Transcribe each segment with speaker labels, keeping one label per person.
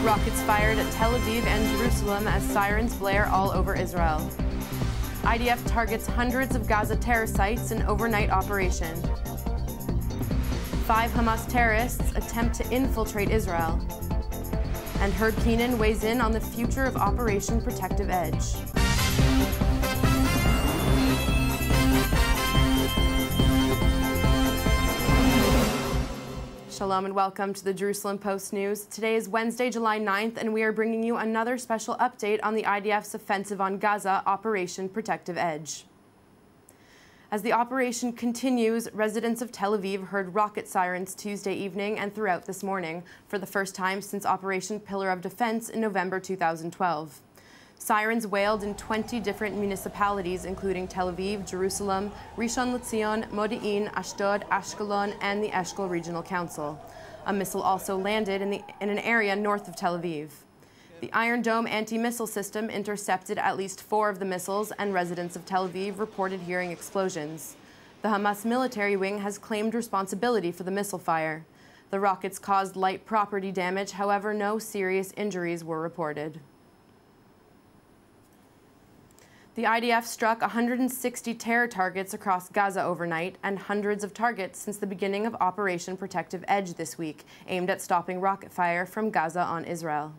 Speaker 1: Rockets fired at Tel Aviv and Jerusalem as sirens blare all over Israel. IDF targets hundreds of Gaza terror sites in overnight operation. 5 Hamas terrorists attempt to infiltrate Israel. And Herb Keenan weighs in on the future of Operation Protective Edge. Shalom and welcome to the Jerusalem Post News. Today is Wednesday, July 9th, and we are bringing you another special update on the IDF's offensive on Gaza, Operation Protective Edge. As the operation continues, residents of Tel Aviv heard rocket sirens Tuesday evening and throughout this morning, for the first time since Operation Pillar of Defense in November 2012. Sirens wailed in 20 different municipalities, including Tel Aviv, Jerusalem, Rishon LeZion, Modi'in, Ashdod, Ashkelon, and the Eshkol Regional Council. A missile also landed in an area north of Tel Aviv. The Iron Dome anti-missile system intercepted at least 4 of the missiles, and residents of Tel Aviv reported hearing explosions. The Hamas military wing has claimed responsibility for the missile fire. The rockets caused light property damage, however, no serious injuries were reported. The IDF struck 160 terror targets across Gaza overnight and hundreds of targets since the beginning of Operation Protective Edge this week, aimed at stopping rocket fire from Gaza on Israel.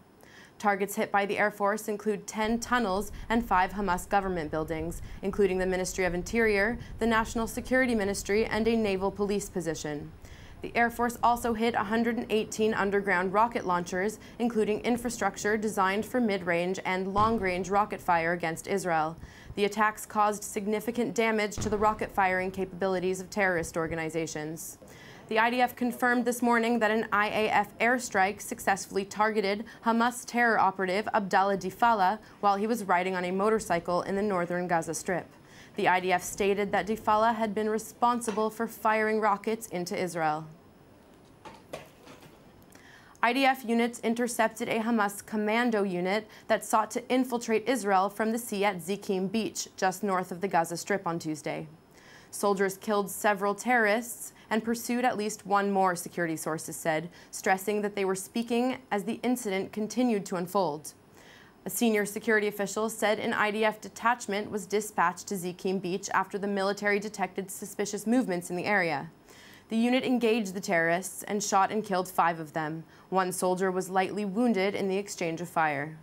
Speaker 1: Targets hit by the Air Force include 10 tunnels and 5 Hamas government buildings, including the Ministry of Interior, the National Security Ministry, and a naval police position. The Air Force also hit 118 underground rocket launchers, including infrastructure designed for mid-range and long-range rocket fire against Israel. The attacks caused significant damage to the rocket firing capabilities of terrorist organizations. The IDF confirmed this morning that an IAF airstrike successfully targeted Hamas terror operative Abdallah Difala while he was riding on a motorcycle in the northern Gaza Strip. The IDF stated that Difala had been responsible for firing rockets into Israel. IDF units intercepted a Hamas commando unit that sought to infiltrate Israel from the sea at Zikim Beach, just north of the Gaza Strip on Tuesday. Soldiers killed several terrorists and pursued at least one more, security sources said, stressing that they were speaking as the incident continued to unfold. A senior security official said an IDF detachment was dispatched to Zikim Beach after the military detected suspicious movements in the area. The unit engaged the terrorists and shot and killed 5 of them. 1 soldier was lightly wounded in the exchange of fire.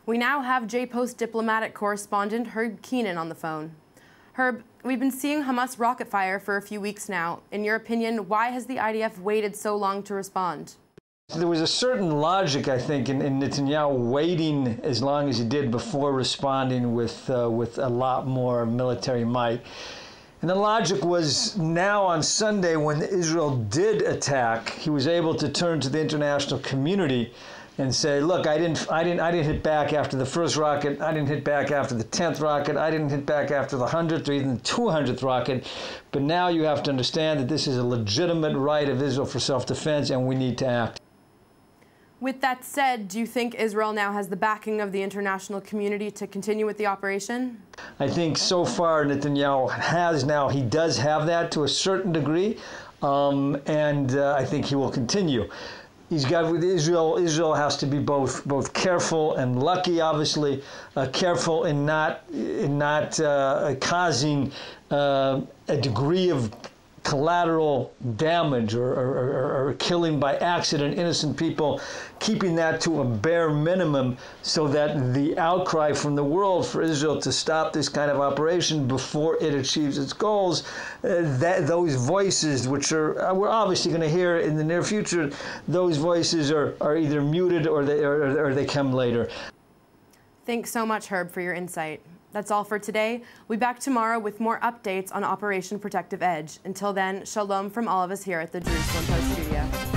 Speaker 1: We now have J-Post diplomatic correspondent Herb Keenan on the phone. Herb, we've been seeing Hamas rocket fire for a few weeks now. In your opinion, why has the IDF waited so long to respond?
Speaker 2: There was a certain logic, I think, in Netanyahu waiting as long as he did before responding with a lot more military might. And the logic was now on Sunday, when Israel did attack, he was able to turn to the international community and say, look, I didn't hit back after the first rocket, I didn't hit back after the 10th rocket, I didn't hit back after the 100th or even the 200th rocket, but now you have to understand that this is a legitimate right of Israel for self-defense and we need to act.
Speaker 1: With that said, do you think Israel now has the backing of the international community to continue with the operation?
Speaker 2: I think so far Netanyahu has now, he does have that to a certain degree, and I think he will continue. He's got with Israel. Israel has to be both careful and lucky. Obviously, careful in not causing a degree of collateral damage or killing by accident innocent people, keeping that to a bare minimum so that the outcry from the world for Israel to stop this kind of operation before it achieves its goals, those voices, which we're obviously going to hear in the near future, those voices are either muted or they come later.
Speaker 1: Thanks so much, Herb, for your insight. That's all for today. We'll be back tomorrow with more updates on Operation Protective Edge. Until then, shalom from all of us here at the Jerusalem Post Studio.